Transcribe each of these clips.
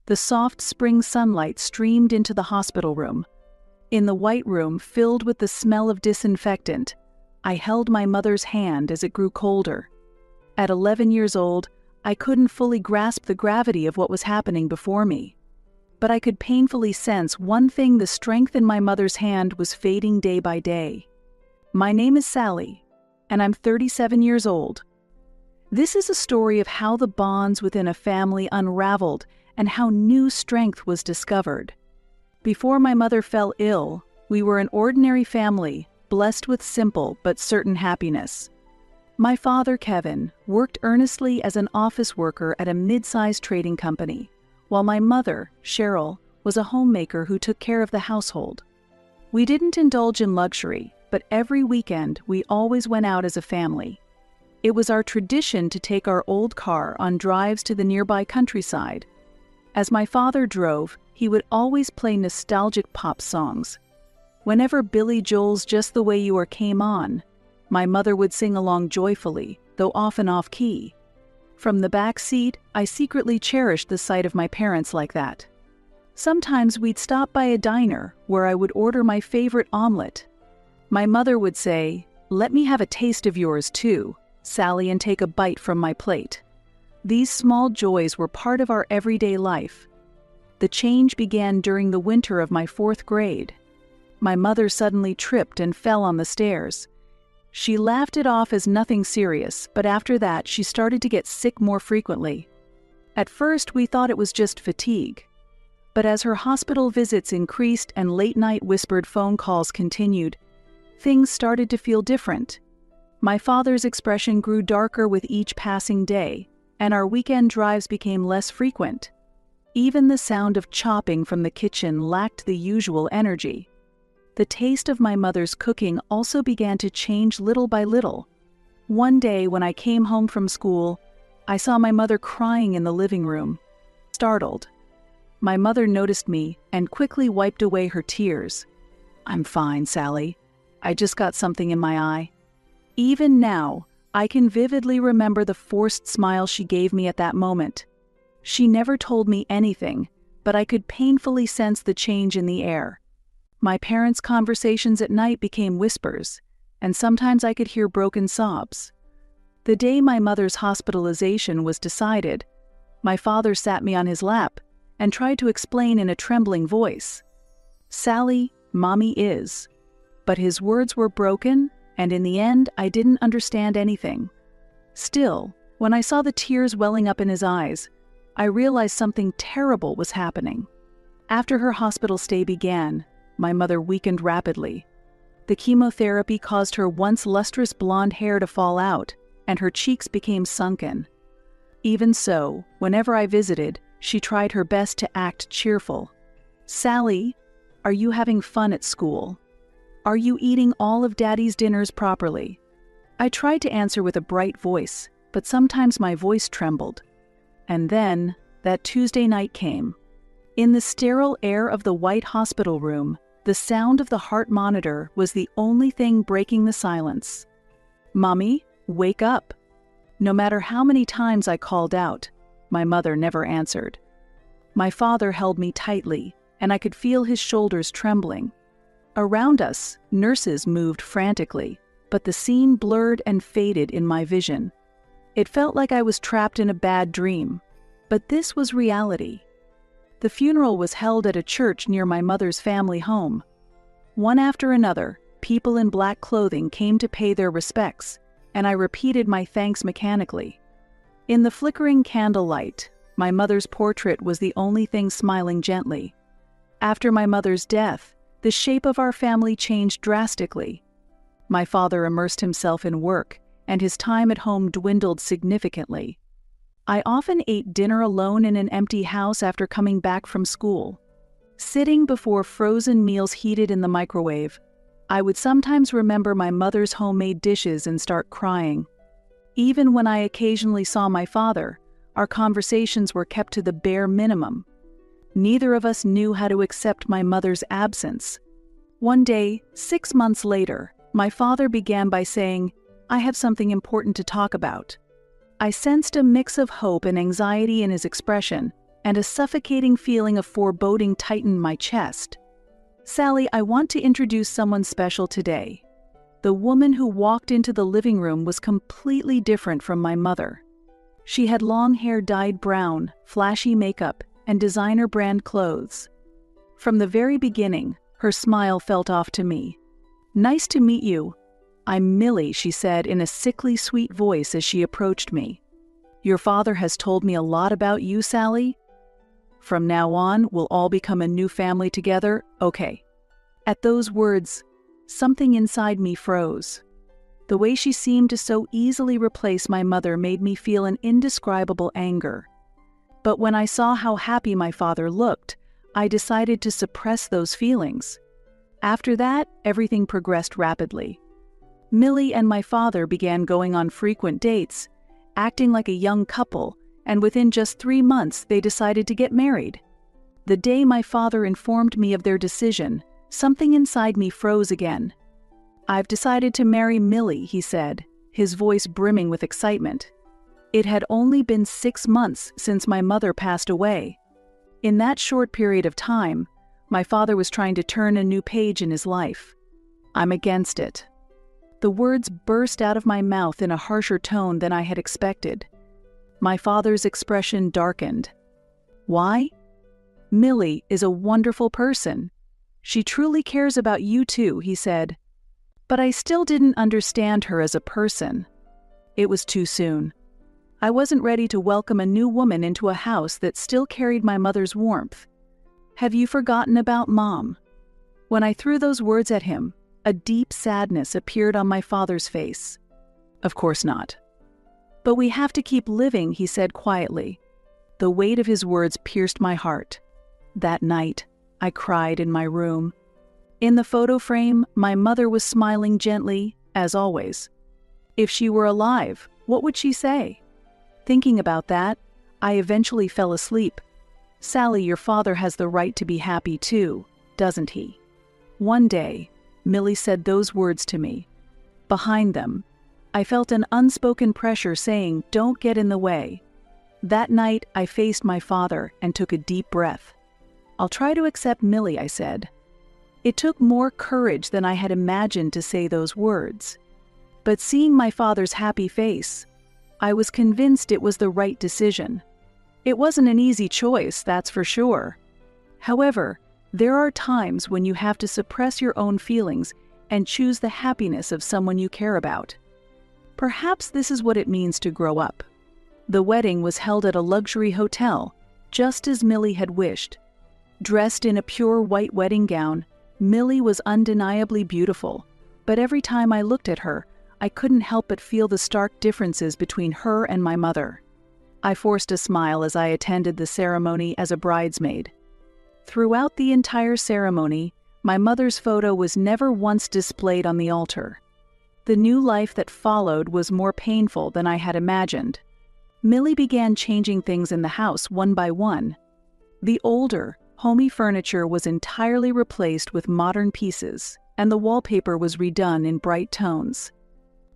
The soft spring sunlight streamed into the hospital room. In the white room filled with the smell of disinfectant, I held my mother's hand as it grew colder. At 11 years old, I couldn't fully grasp the gravity of what was happening before me. But I could painfully sense one thing: the strength in my mother's hand was fading day by day. My name is Sally, and I'm 37 years old. This is a story of how the bonds within a family unraveled and how new strength was discovered. Before my mother fell ill, we were an ordinary family, blessed with simple but certain happiness. My father, Kevin, worked earnestly as an office worker at a mid-sized trading company, while my mother, Cheryl, was a homemaker who took care of the household. We didn't indulge in luxury, but every weekend we always went out as a family. It was our tradition to take our old car on drives to the nearby countryside. As my father drove, he would always play nostalgic pop songs. Whenever Billy Joel's "Just the Way You Are" came on, my mother would sing along joyfully, though often off-key. From the back seat, I secretly cherished the sight of my parents like that. Sometimes we'd stop by a diner where I would order my favorite omelet. My mother would say, "Let me have a taste of yours too, Sally, and take a bite from my plate." These small joys were part of our everyday life. The change began during the winter of my 4th grade. My mother suddenly tripped and fell on the stairs. She laughed it off as nothing serious, but after that she started to get sick more frequently. At first we thought it was just fatigue. But as her hospital visits increased and late-night whispered phone calls continued, things started to feel different. My father's expression grew darker with each passing day, and our weekend drives became less frequent. Even the sound of chopping from the kitchen lacked the usual energy. The taste of my mother's cooking also began to change little by little. One day when I came home from school, I saw my mother crying in the living room. Startled, my mother noticed me and quickly wiped away her tears. "I'm fine, Sally. I just got something in my eye." Even now, I can vividly remember the forced smile she gave me at that moment. She never told me anything, but I could painfully sense the change in the air. My parents' conversations at night became whispers, and sometimes I could hear broken sobs. The day my mother's hospitalization was decided, my father sat me on his lap and tried to explain in a trembling voice, "Sally, Mommy is." But his words were broken, and in the end I didn't understand anything. Still, when I saw the tears welling up in his eyes, I realized something terrible was happening. After her hospital stay began, my mother weakened rapidly. The chemotherapy caused her once lustrous blonde hair to fall out, and her cheeks became sunken. Even so, whenever I visited, she tried her best to act cheerful. "Sally, are you having fun at school? Are you eating all of Daddy's dinners properly?" I tried to answer with a bright voice, but sometimes my voice trembled. And then, that Tuesday night came. In the sterile air of the white hospital room, the sound of the heart monitor was the only thing breaking the silence. "Mommy, wake up." No matter how many times I called out, my mother never answered. My father held me tightly, and I could feel his shoulders trembling. Around us, nurses moved frantically, but the scene blurred and faded in my vision. It felt like I was trapped in a bad dream, but this was reality. The funeral was held at a church near my mother's family home. One after another, people in black clothing came to pay their respects, and I repeated my thanks mechanically. In the flickering candlelight, my mother's portrait was the only thing smiling gently. After my mother's death, the shape of our family changed drastically. My father immersed himself in work, and his time at home dwindled significantly. I often ate dinner alone in an empty house after coming back from school. Sitting before frozen meals heated in the microwave, I would sometimes remember my mother's homemade dishes and start crying. Even when I occasionally saw my father, our conversations were kept to the bare minimum. Neither of us knew how to accept my mother's absence. One day, 6 months later, my father began by saying, "I have something important to talk about." I sensed a mix of hope and anxiety in his expression, and a suffocating feeling of foreboding tightened my chest. "Sally, I want to introduce someone special today." The woman who walked into the living room was completely different from my mother. She had long hair dyed brown, flashy makeup, and designer brand clothes. From the very beginning, her smile felt off to me. "Nice to meet you. I'm Millie," she said in a sickly sweet voice as she approached me. "Your father has told me a lot about you, Sally. From now on, we'll all become a new family together, okay?" At those words, something inside me froze. The way she seemed to so easily replace my mother made me feel an indescribable anger. But when I saw how happy my father looked, I decided to suppress those feelings. After that, everything progressed rapidly. Millie and my father began going on frequent dates, acting like a young couple, and within just 3 months they decided to get married. The day my father informed me of their decision, something inside me froze again. "I've decided to marry Millie," he said, his voice brimming with excitement. It had only been 6 months since my mother passed away. In that short period of time, my father was trying to turn a new page in his life. "I'm against it." The words burst out of my mouth in a harsher tone than I had expected. My father's expression darkened. "Why? Millie is a wonderful person. She truly cares about you too," he said. But I still didn't understand her as a person. It was too soon. I wasn't ready to welcome a new woman into a house that still carried my mother's warmth. "Have you forgotten about Mom?" When I threw those words at him, a deep sadness appeared on my father's face. "Of course not." "But we have to keep living," he said quietly. The weight of his words pierced my heart. That night, I cried in my room. In the photo frame, my mother was smiling gently, as always. If she were alive, what would she say? Thinking about that, I eventually fell asleep. "Sally, your father has the right to be happy too, doesn't he?" One day, Millie said those words to me. Behind them, I felt an unspoken pressure saying, "Don't get in the way." That night, I faced my father and took a deep breath. "I'll try to accept Millie," I said. It took more courage than I had imagined to say those words. But seeing my father's happy face, I was convinced it was the right decision. It wasn't an easy choice, that's for sure. However, there are times when you have to suppress your own feelings and choose the happiness of someone you care about. Perhaps this is what it means to grow up. The wedding was held at a luxury hotel, just as Millie had wished. Dressed in a pure white wedding gown, Millie was undeniably beautiful, but every time I looked at her, I couldn't help but feel the stark differences between her and my mother. I forced a smile as I attended the ceremony as a bridesmaid. Throughout the entire ceremony, my mother's photo was never once displayed on the altar. The new life that followed was more painful than I had imagined. Millie began changing things in the house one by one. The older, homey furniture was entirely replaced with modern pieces, and the wallpaper was redone in bright tones.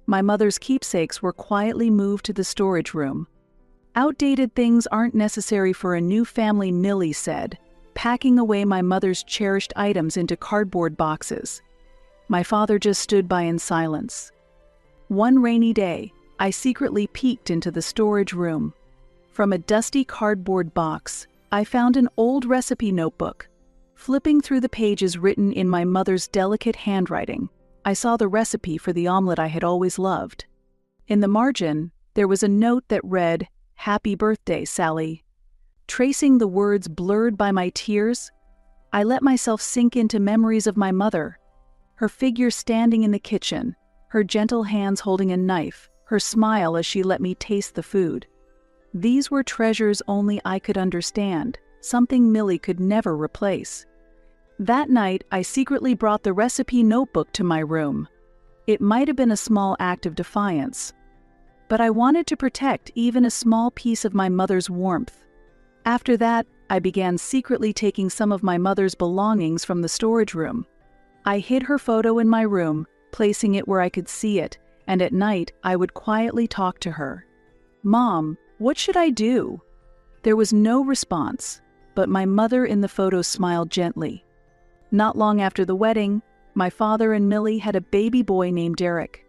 My mother's keepsakes were quietly moved to the storage room. "Outdated things aren't necessary for a new family," Millie said, packing away my mother's cherished items into cardboard boxes. My father just stood by in silence. One rainy day, I secretly peeked into the storage room. From a dusty cardboard box, I found an old recipe notebook. Flipping through the pages written in my mother's delicate handwriting, I saw the recipe for the omelet I had always loved. In the margin, there was a note that read, "Happy birthday, Sally." Tracing the words blurred by my tears, I let myself sink into memories of my mother. Her figure standing in the kitchen, her gentle hands holding a knife, her smile as she let me taste the food. These were treasures only I could understand, something Millie could never replace. That night, I secretly brought the recipe notebook to my room. It might have been a small act of defiance, but I wanted to protect even a small piece of my mother's warmth. After that, I began secretly taking some of my mother's belongings from the storage room. I hid her photo in my room, placing it where I could see it, and at night I would quietly talk to her. "Mom, what should I do?" There was no response, but my mother in the photo smiled gently. Not long after the wedding, my father and Millie had a baby boy named Derek.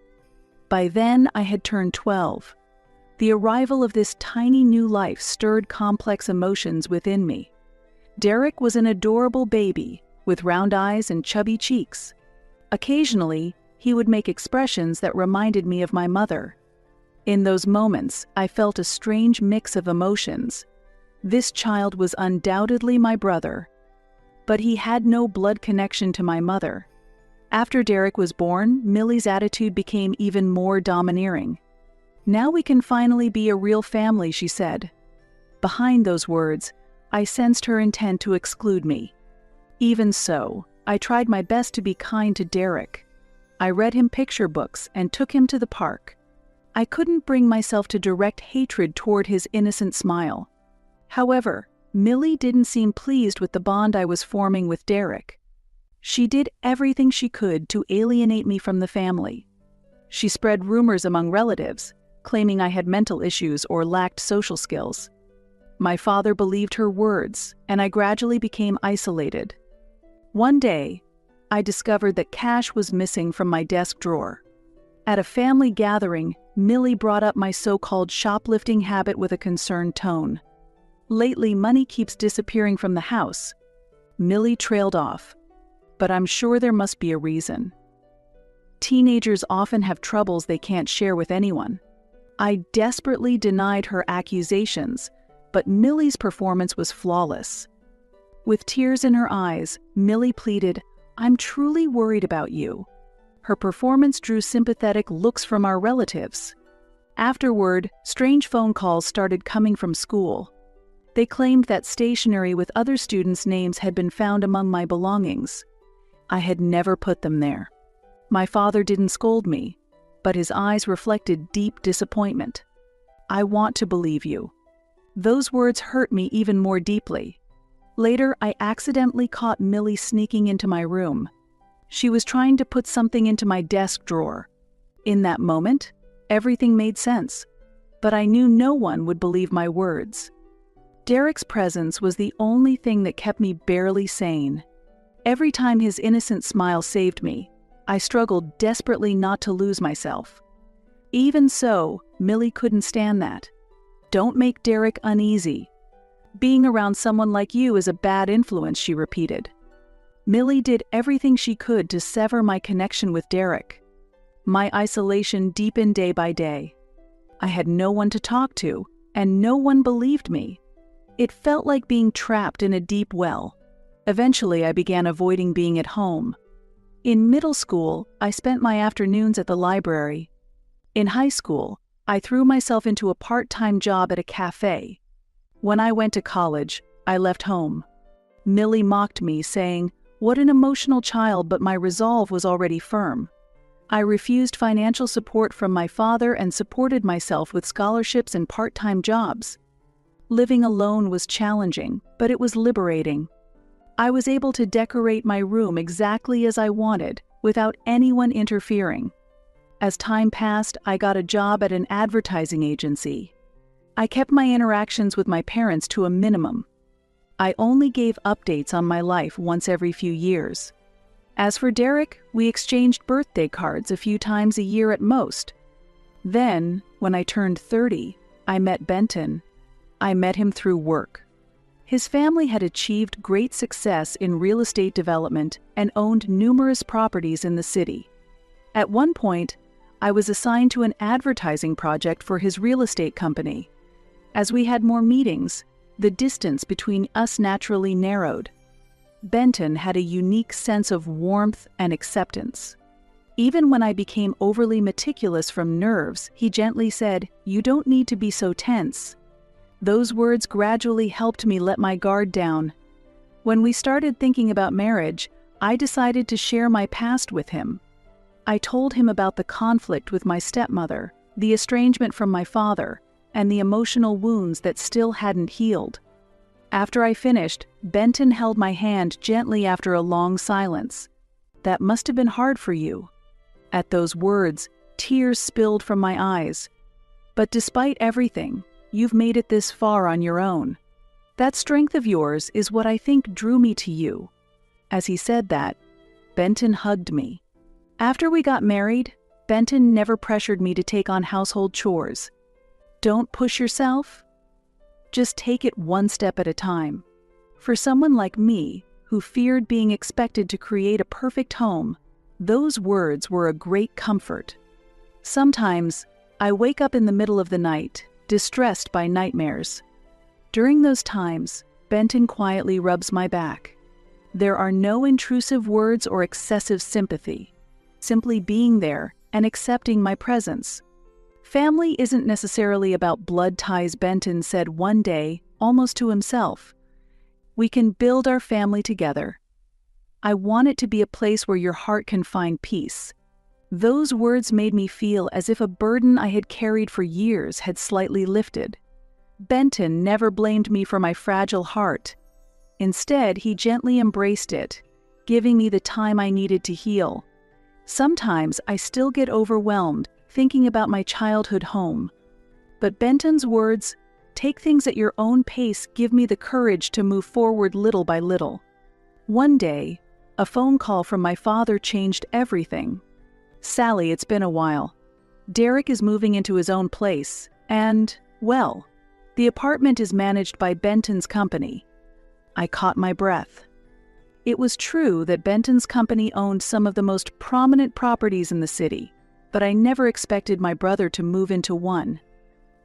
By then, I had turned 12. The arrival of this tiny new life stirred complex emotions within me. Derek was an adorable baby, with round eyes and chubby cheeks. Occasionally, he would make expressions that reminded me of my mother. In those moments, I felt a strange mix of emotions. This child was undoubtedly my brother, but he had no blood connection to my mother. After Derek was born, Millie's attitude became even more domineering. "Now we can finally be a real family," she said. Behind those words, I sensed her intent to exclude me. Even so, I tried my best to be kind to Derek. I read him picture books and took him to the park. I couldn't bring myself to direct hatred toward his innocent smile. However, Millie didn't seem pleased with the bond I was forming with Derek. She did everything she could to alienate me from the family. She spread rumors among relatives, claiming I had mental issues or lacked social skills. My father believed her words, and I gradually became isolated. One day, I discovered that cash was missing from my desk drawer. At a family gathering, Millie brought up my so-called shoplifting habit with a concerned tone. "Lately, money keeps disappearing from the house." Millie trailed off, but I'm sure there must be a reason. Teenagers often have troubles they can't share with anyone. I desperately denied her accusations, but Millie's performance was flawless. With tears in her eyes, Millie pleaded, "I'm truly worried about you." Her performance drew sympathetic looks from our relatives. Afterward, strange phone calls started coming from school. They claimed that stationery with other students' names had been found among my belongings. I had never put them there. My father didn't scold me, but his eyes reflected deep disappointment. "I want to believe you." Those words hurt me even more deeply. Later, I accidentally caught Millie sneaking into my room. She was trying to put something into my desk drawer. In that moment, everything made sense, but I knew no one would believe my words. Derek's presence was the only thing that kept me barely sane. Every time his innocent smile saved me, I struggled desperately not to lose myself. Even so, Millie couldn't stand that. "Don't make Derek uneasy. Being around someone like you is a bad influence," she repeated. Millie did everything she could to sever my connection with Derek. My isolation deepened day by day. I had no one to talk to, and no one believed me. It felt like being trapped in a deep well. Eventually, I began avoiding being at home. In middle school, I spent my afternoons at the library. In high school, I threw myself into a part-time job at a cafe. When I went to college, I left home. Millie mocked me, saying, "What an emotional child," but my resolve was already firm. I refused financial support from my father and supported myself with scholarships and part-time jobs. Living alone was challenging, but it was liberating. I was able to decorate my room exactly as I wanted, without anyone interfering. As time passed, I got a job at an advertising agency. I kept my interactions with my parents to a minimum. I only gave updates on my life once every few years. As for Derek, we exchanged birthday cards a few times a year at most. Then, when I turned 30, I met Benton. I met him through work. His family had achieved great success in real estate development and owned numerous properties in the city. At one point, I was assigned to an advertising project for his real estate company. As we had more meetings, the distance between us naturally narrowed. Benton had a unique sense of warmth and acceptance. Even when I became overly meticulous from nerves, he gently said, "You don't need to be so tense." Those words gradually helped me let my guard down. When we started thinking about marriage, I decided to share my past with him. I told him about the conflict with my stepmother, the estrangement from my father, and the emotional wounds that still hadn't healed. After I finished, Benton held my hand gently after a long silence. "That must have been hard for you." At those words, tears spilled from my eyes. "But despite everything, you've made it this far on your own." That strength of yours is what I think drew me to you." As he said that, Benton hugged me. After we got married, Benton never pressured me to take on household chores. Don't push yourself. Just take it one step at a time. For someone like me, who feared being expected to create a perfect home, those words were a great comfort. Sometimes, I wake up in the middle of the night, distressed by nightmares. During those times, Benton quietly rubs my back. There are no intrusive words or excessive sympathy. Simply being there and accepting my presence. "Family isn't necessarily about blood ties," Benton said one day, almost to himself. "We can build our family together. I want it to be a place where your heart can find peace." Those words made me feel as if a burden I had carried for years had slightly lifted. Benton never blamed me for my fragile heart. Instead, he gently embraced it, giving me the time I needed to heal. Sometimes I still get overwhelmed thinking about my childhood home. But Benton's words, "Take things at your own pace," give me the courage to move forward little by little. One day, a phone call from my father changed everything. "Sally, it's been a while. Derek is moving into his own place, and, well, the apartment is managed by Benton's company." I caught my breath. It was true that Benton's company owned some of the most prominent properties in the city, but I never expected my brother to move into one.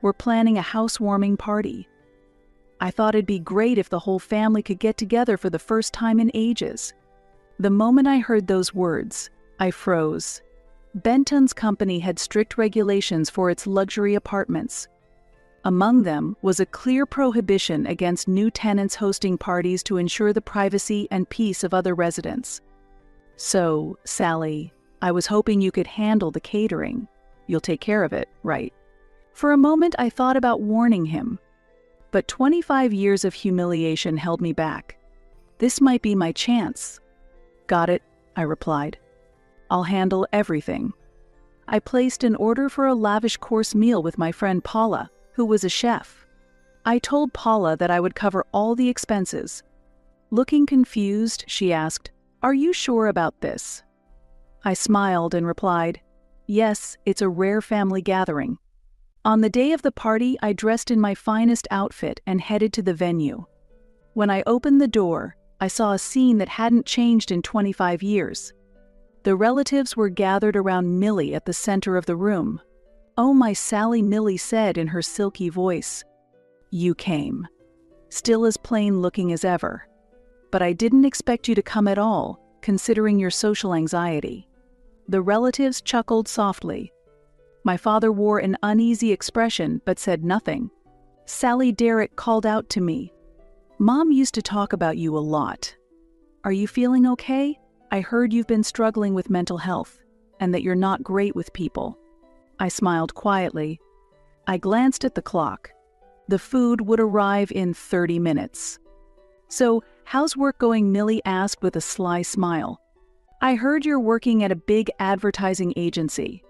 We're planning a housewarming party. I thought it'd be great if the whole family could get together for the first time in ages. The moment I heard those words, I froze. Benton's company had strict regulations for its luxury apartments. Among them was a clear prohibition against new tenants hosting parties to ensure the privacy and peace of other residents. "So, Sally, I was hoping you could handle the catering. You'll take care of it, right?" For a moment I thought about warning him, but 25 years of humiliation held me back. This might be my chance. "Got it," I replied. "I'll handle everything." I placed an order for a lavish course meal with my friend Paula, who was a chef. I told Paula that I would cover all the expenses. Looking confused, she asked, "Are you sure about this?" I smiled and replied, "Yes, it's a rare family gathering." On the day of the party, I dressed in my finest outfit and headed to the venue. When I opened the door, I saw a scene that hadn't changed in 25 years. The relatives were gathered around Millie at the center of the room. "Oh, my Sally," Millie said in her silky voice. "You came. Still as plain looking as ever. But I didn't expect you to come at all, considering your social anxiety." The relatives chuckled softly. My father wore an uneasy expression but said nothing. Sally, Derek called out to me, "Mom used to talk about you a lot. Are you feeling okay? I heard you've been struggling with mental health, and that you're not great with people." I smiled quietly. I glanced at the clock. The food would arrive in 30 minutes. "So, how's work going?" Millie asked with a sly smile. "I heard you're working at a big advertising agency.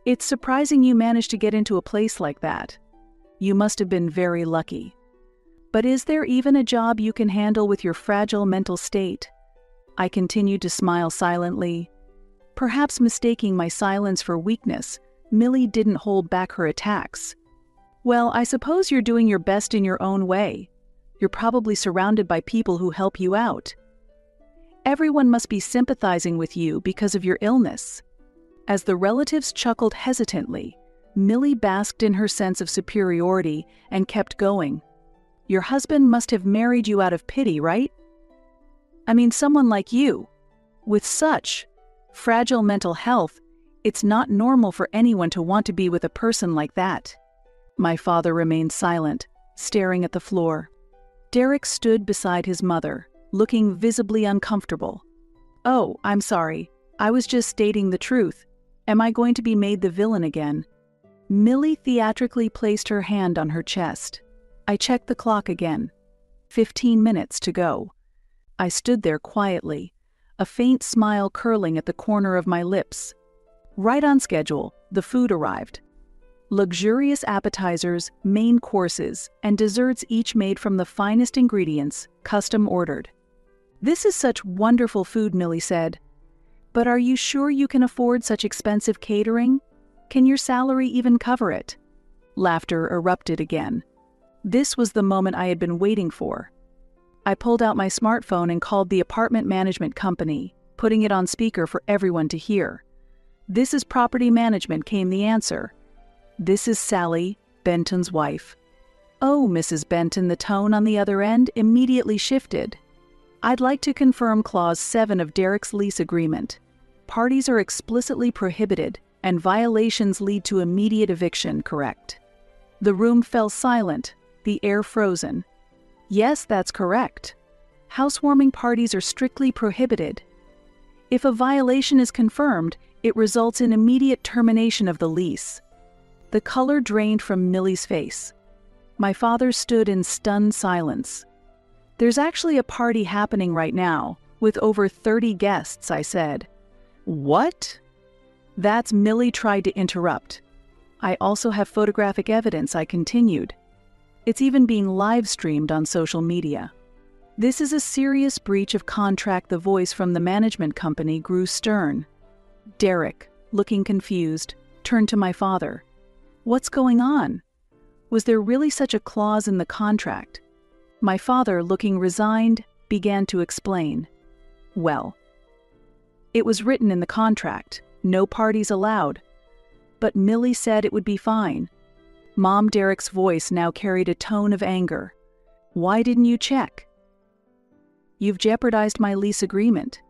It's surprising you managed to get into a place like that. You must have been very lucky. But is there even a job you can handle with your fragile mental state?" I continued to smile silently. Perhaps mistaking my silence for weakness, Millie didn't hold back her attacks. "Well, I suppose you're doing your best in your own way. You're probably surrounded by people who help you out. Everyone must be sympathizing with you because of your illness." As the relatives chuckled hesitantly, Millie basked in her sense of superiority and kept going. "Your husband must have married you out of pity, right? I mean, someone like you, with such fragile mental health, it's not normal for anyone to want to be with a person like that." My father remained silent, staring at the floor. Derek stood beside his mother, looking visibly uncomfortable. "Oh, I'm sorry. I was just stating the truth. Am I going to be made the villain again?" Millie theatrically placed her hand on her chest. I checked the clock again. 15 minutes to go. I stood there quietly, a faint smile curling at the corner of my lips. Right on schedule, the food arrived. Luxurious appetizers, main courses, and desserts each made from the finest ingredients, custom ordered. "This is such wonderful food," Millie said. "But are you sure you can afford such expensive catering? Can your salary even cover it?" Laughter erupted again. This was the moment I had been waiting for. I pulled out my smartphone and called the apartment management company, putting it on speaker for everyone to hear. "This is property management," came the answer. "This is Sally, Benton's wife." "Oh, Mrs. Benton," the tone on the other end immediately shifted. "I'd like to confirm Clause 7 of Derek's lease agreement. Parties are explicitly prohibited, and violations lead to immediate eviction, correct?" The room fell silent, the air frozen. "Yes, that's correct. Housewarming parties are strictly prohibited. If a violation is confirmed, it results in immediate termination of the lease." The color drained from Millie's face. My father stood in stunned silence. "There's actually a party happening right now, with over 30 guests," I said. "What?" "That's..." Millie tried to interrupt. "I also have photographic evidence," I continued. "It's even being live-streamed on social media." "This is a serious breach of contract." The voice from the management company grew stern. Derek, looking confused, turned to my father. "What's going on? Was there really such a clause in the contract?" My father, looking resigned, began to explain. "Well, it was written in the contract, no parties allowed. But Millie said it would be fine." Mom Derek's voice now carried a tone of anger. "Why didn't you check? You've jeopardized my lease agreement."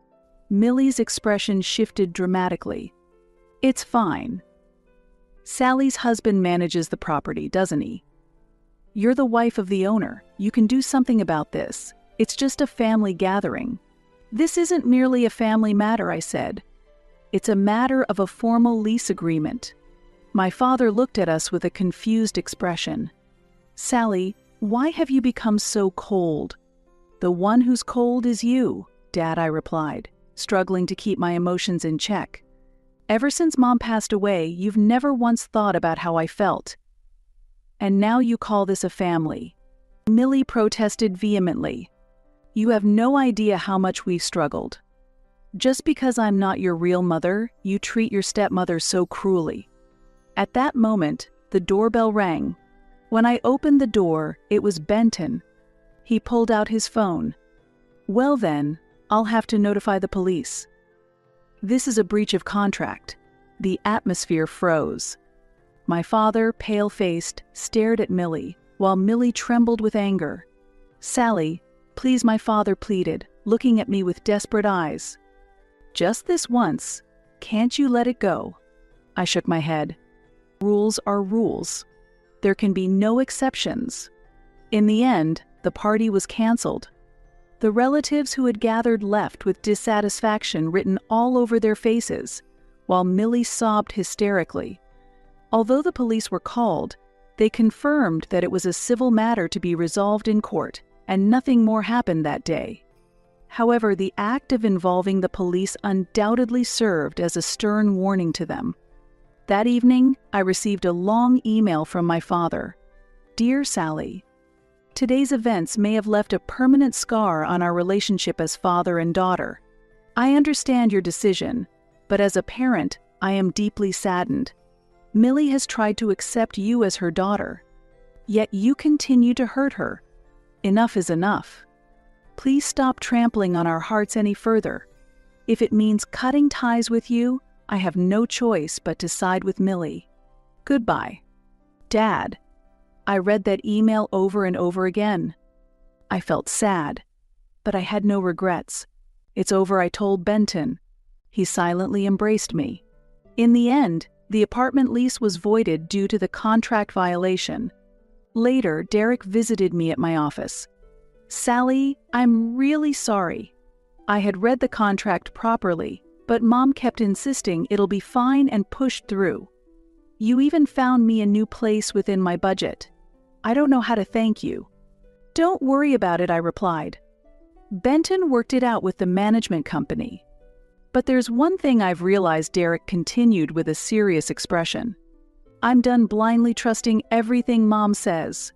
Millie's expression shifted dramatically. "It's fine. Sally's husband manages the property, doesn't he? You're the wife of the owner. You can do something about this. It's just a family gathering." "This isn't merely a family matter," I said. "It's a matter of a formal lease agreement." My father looked at us with a confused expression. "Sally, why have you become so cold?" "The one who's cold is you, Dad," I replied, struggling to keep my emotions in check. "Ever since Mom passed away, you've never once thought about how I felt. And now you call this a family." Millie protested vehemently. "You have no idea how much we've struggled. Just because I'm not your real mother, you treat your stepmother so cruelly." At that moment, the doorbell rang. When I opened the door, it was Benton. He pulled out his phone. "Well then, I'll have to notify the police. This is a breach of contract." The atmosphere froze. My father, pale-faced, stared at Millie, while Millie trembled with anger. "Sally, please," my father pleaded, looking at me with desperate eyes. "Just this once. Can't you let it go?" I shook my head. "Rules are rules. There can be no exceptions." In the end, the party was canceled. The relatives who had gathered left with dissatisfaction written all over their faces, while Millie sobbed hysterically. Although the police were called, they confirmed that it was a civil matter to be resolved in court, and nothing more happened that day. However, the act of involving the police undoubtedly served as a stern warning to them. That evening, I received a long email from my father. "Dear Sally, today's events may have left a permanent scar on our relationship as father and daughter. I understand your decision, but as a parent, I am deeply saddened. Millie has tried to accept you as her daughter, yet you continue to hurt her. Enough is enough. Please stop trampling on our hearts any further. If it means cutting ties with you, I have no choice but to side with Millie. Goodbye." Dad. I read that email over and over again. I felt sad, but I had no regrets. "It's over," I told Benton. He silently embraced me. In the end, the apartment lease was voided due to the contract violation. Later, Derek visited me at my office. "Sally, I'm really sorry. I had read the contract properly, but Mom kept insisting it'll be fine and pushed through. You even found me a new place within my budget. I don't know how to thank you." "Don't worry about it," I replied. "Benton worked it out with the management company. But there's one thing I've realized," Derek continued with a serious expression. I'm done blindly trusting everything Mom says.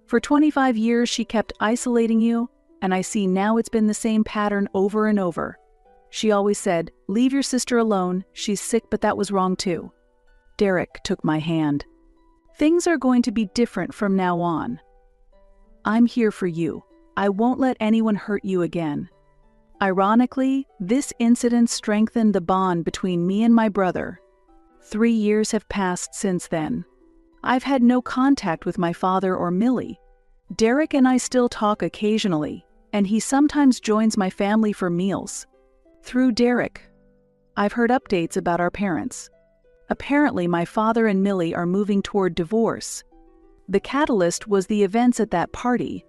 For 25 years she kept isolating you, and I see now it's been the same pattern over and over. She always said, "Leave your sister alone, she's sick," but that was wrong too. Derek took my hand. "Things are going to be different from now on. I'm here for you. I won't let anyone hurt you again." Ironically, this incident strengthened the bond between me and my brother. 3 years have passed since then. I've had no contact with my father or Millie. Derek and I still talk occasionally, and he sometimes joins my family for meals. Through Derek, I've heard updates about our parents. Apparently, my father and Millie are moving toward divorce. The catalyst was the events at that party.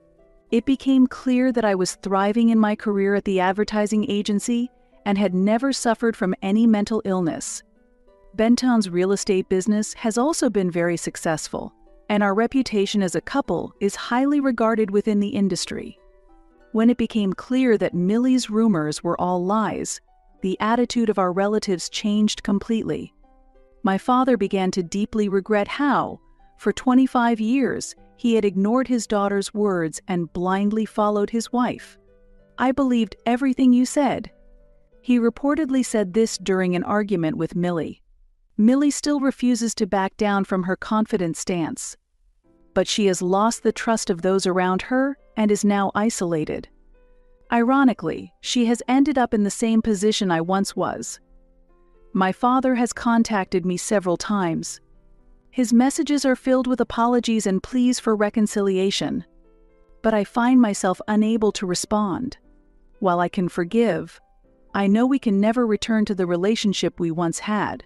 It became clear that I was thriving in my career at the advertising agency and had never suffered from any mental illness. Benton's real estate business has also been very successful, and our reputation as a couple is highly regarded within the industry. When it became clear that Millie's rumors were all lies, the attitude of our relatives changed completely. My father began to deeply regret how, for 25 years, he had ignored his daughter's words and blindly followed his wife. "I believed everything you said." He reportedly said this during an argument with Millie. Millie still refuses to back down from her confident stance. But she has lost the trust of those around her and is now isolated. Ironically, she has ended up in the same position I once was. My father has contacted me several times. His messages are filled with apologies and pleas for reconciliation. But I find myself unable to respond. While I can forgive, I know we can never return to the relationship we once had.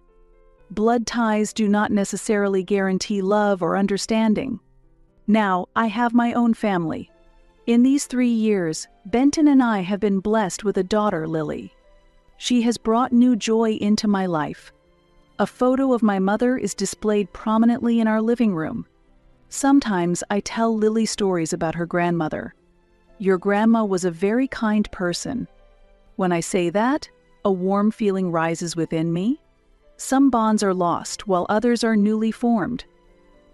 Blood ties do not necessarily guarantee love or understanding. Now, I have my own family. In these 3 years, Benton and I have been blessed with a daughter, Lily. She has brought new joy into my life. A photo of my mother is displayed prominently in our living room. Sometimes I tell Lily stories about her grandmother. Your grandma was a very kind person. When I say that, a warm feeling rises within me. Some bonds are lost while others are newly formed.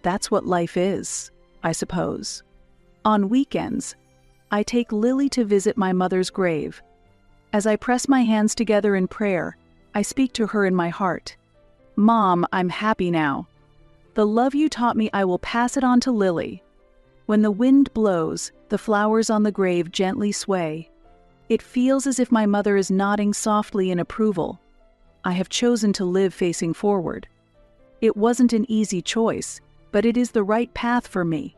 That's what life is, I suppose. On weekends, I take Lily to visit my mother's grave. As I press my hands together in prayer, I speak to her in my heart. "Mom, I'm happy now. The love you taught me, I will pass it on to Lily." When the wind blows, the flowers on the grave gently sway. It feels as if my mother is nodding softly in approval. I have chosen to live facing forward. It wasn't an easy choice, but it is the right path for me.